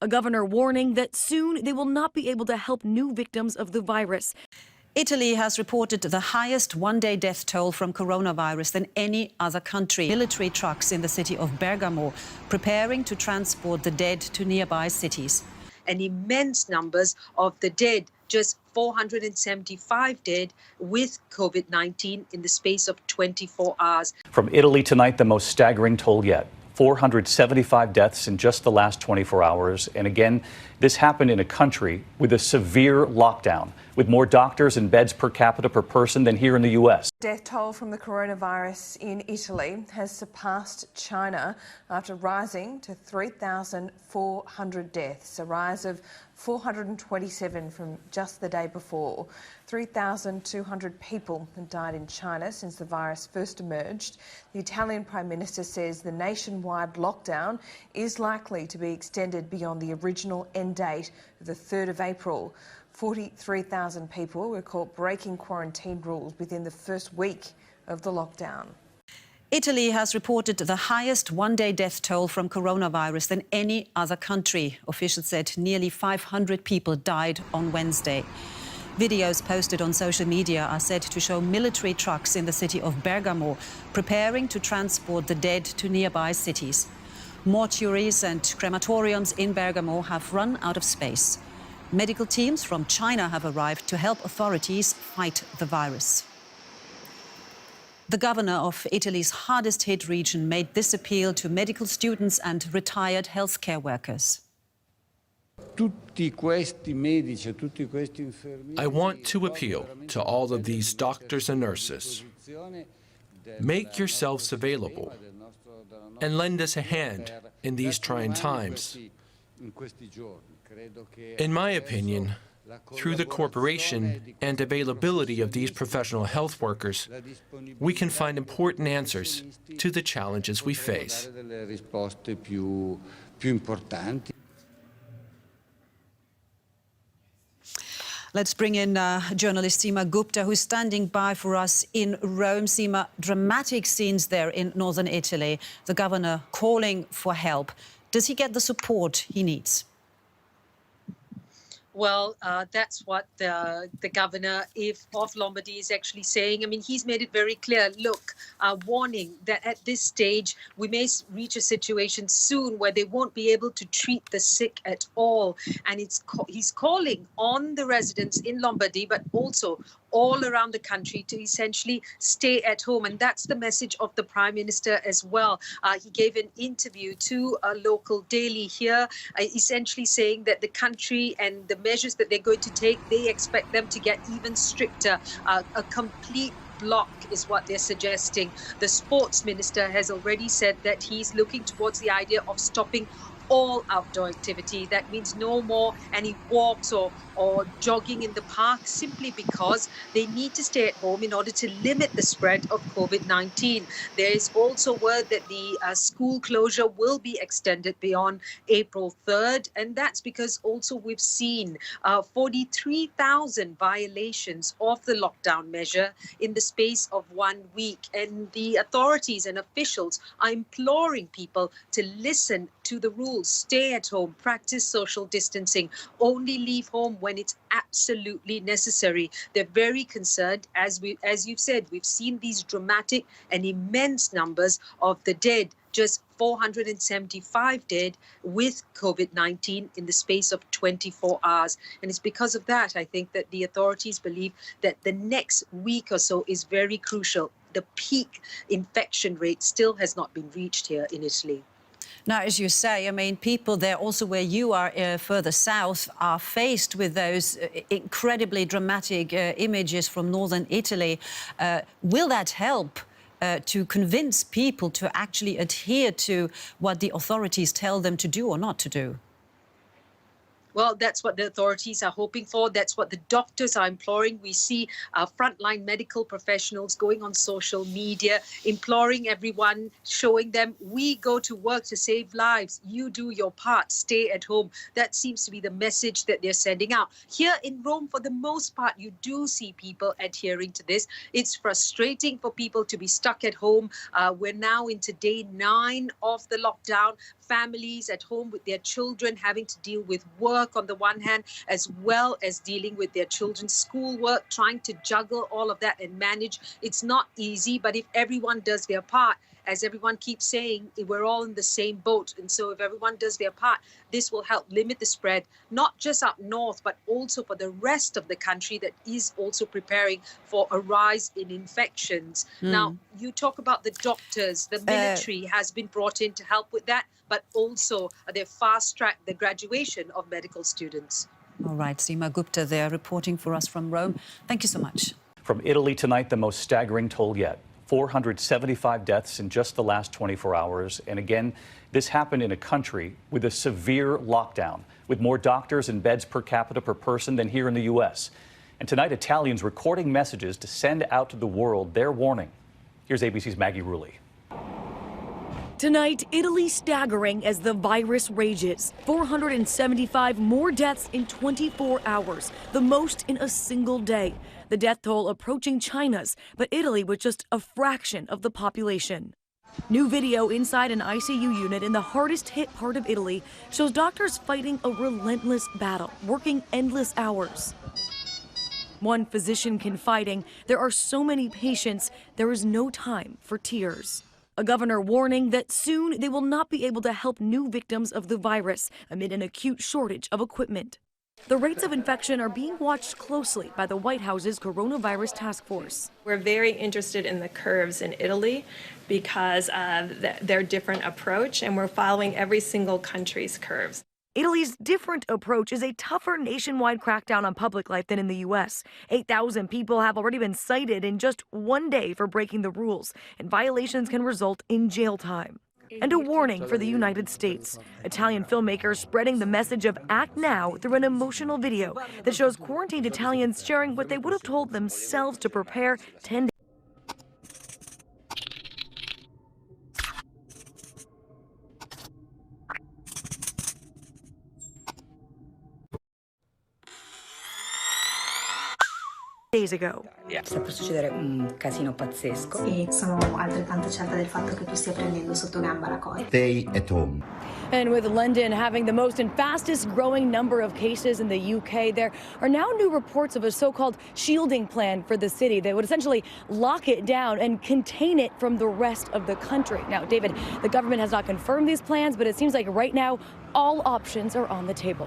A governor warning that soon they will not be able to help new victims of the virus. Italy has reported the highest one-day death toll from coronavirus than any other country. Military trucks in the city of Bergamo preparing to transport the dead to nearby cities. And immense numbers of the dead, just 475 dead with COVID-19 in the space of 24 hours. From Italy tonight, the most staggering toll yet. 475 deaths in just the last 24 hours. And again, this happened in a country with a severe lockdown, with more doctors and beds per capita per person than here in the U.S. Death toll from the coronavirus in Italy has surpassed China after rising to 3,400 deaths, a rise of 427 from just the day before. 3,200 people have died in China since the virus first emerged. The Italian Prime Minister says the nationwide lockdown is likely to be extended beyond the original end date of the 3rd of April. 43,000 people were caught breaking quarantine rules within the first week of the lockdown. Italy has reported the highest one-day death toll from coronavirus than any other country. Officials said nearly 500 people died on Wednesday. Videos posted on social media are said to show military trucks in the city of Bergamo preparing to transport the dead to nearby cities. Mortuaries and crematoriums in Bergamo have run out of space. Medical teams from China have arrived to help authorities fight the virus. The governor of Italy's hardest-hit region made this appeal to medical students and retired healthcare workers. I want to appeal to all of these doctors and nurses. Make yourselves available and lend us a hand in these trying times. In my opinion, through the cooperation and availability of these professional health workers, we can find important answers to the challenges we face. Let's bring in journalist Seema Gupta, who's standing by for us in Rome. Seema, dramatic scenes there in northern Italy. The governor calling for help. Does he get the support he needs? Well, that's what the governor of Lombardy is actually saying. I mean, he's made it very clear, look, warning that at this stage, we may reach a situation soon where they won't be able to treat the sick at all. And he's calling on the residents in Lombardy, but also all around the country to essentially stay at home. And that's the message of the Prime Minister as well. He gave an interview to a local daily here, essentially saying that the country and the measures that they're going to take, they expect them to get even stricter. A complete block is what they're suggesting. The sports minister has already said that he's looking towards the idea of stopping all outdoor activity. That means no more any walks or jogging in the park, simply because they need to stay at home in order to limit the spread of COVID-19. There is also word that the school closure will be extended beyond April 3rd, and that's because also we've seen 43,000 violations of the lockdown measure in the space of 1 week. And the authorities and officials are imploring people to listen to the rules, stay at home, practice social distancing, only leave home when it's absolutely necessary. They're very concerned, as you've said, we've seen these dramatic and immense numbers of the dead, just 475 dead with COVID-19 in the space of 24 hours. And it's because of that, I think, that the authorities believe that the next week or so is very crucial. The peak infection rate still has not been reached here in Italy. Now, as you say, I mean, people there, also where you are further south, are faced with those incredibly dramatic images from northern Italy. Will that help to convince people to actually adhere to what the authorities tell them to do or not to do? Well, that's what the authorities are hoping for. That's what the doctors are imploring. We see frontline medical professionals going on social media, imploring everyone, showing them, we go to work to save lives. You do your part. Stay at home. That seems to be the message that they're sending out. Here in Rome, for the most part, you do see people adhering to this. It's frustrating for people to be stuck at home. We're now into day 9 of the lockdown. Families at home with their children having to deal with work on the one hand, as well as dealing with their children's schoolwork, trying to juggle all of that and manage. It's not easy, but if everyone does their part, as everyone keeps saying, we're all in the same boat. And so if everyone does their part, this will help limit the spread, not just up north, but also for the rest of the country that is also preparing for a rise in infections. Now, you talk about the doctors, the military has been brought in to help with that, but also they've fast-tracked the graduation of medical students. All right, Seema Gupta there reporting for us from Rome. Thank you so much. From Italy tonight, the most staggering toll yet. 475 deaths in just the last 24 hours. And again, this happened in a country with a severe lockdown, with more doctors and beds per capita per person than here in the U.S. And tonight, Italians recording messages to send out to the world their warning. Here's ABC's Maggie Rulli. Tonight, Italy staggering as the virus rages. 475 more deaths in 24 hours, the most in a single day. The death toll approaching China's, but Italy with just a fraction of the population. New video inside an ICU unit in the hardest hit part of Italy shows doctors fighting a relentless battle, working endless hours. One physician confiding, there are so many patients, there is no time for tears. A governor warning that soon they will not be able to help new victims of the virus amid an acute shortage of equipment. The rates of infection are being watched closely by the White House's coronavirus task force. We're very interested in the curves in Italy because of their different approach, and we're following every single country's curves. Italy's different approach is a tougher nationwide crackdown on public life than in the U.S. 8,000 people have already been cited in just one day for breaking the rules, and violations can result in jail time. And a warning for the United States. Italian filmmakers spreading the message of act now through an emotional video that shows quarantined Italians sharing what they would have told themselves to prepare 10 days. Days ago. Sta per succedere un casino pazzesco. E sono altrettanto certa del fatto che tu stia prendendo sotto gamba la cosa. Stay at home. And with London having the most and fastest growing number of cases in the UK, there are now new reports of a so-called shielding plan for the city that would essentially lock it down and contain it from the rest of the country. Now, David, the government has not confirmed these plans, but it seems like right now all options are on the table.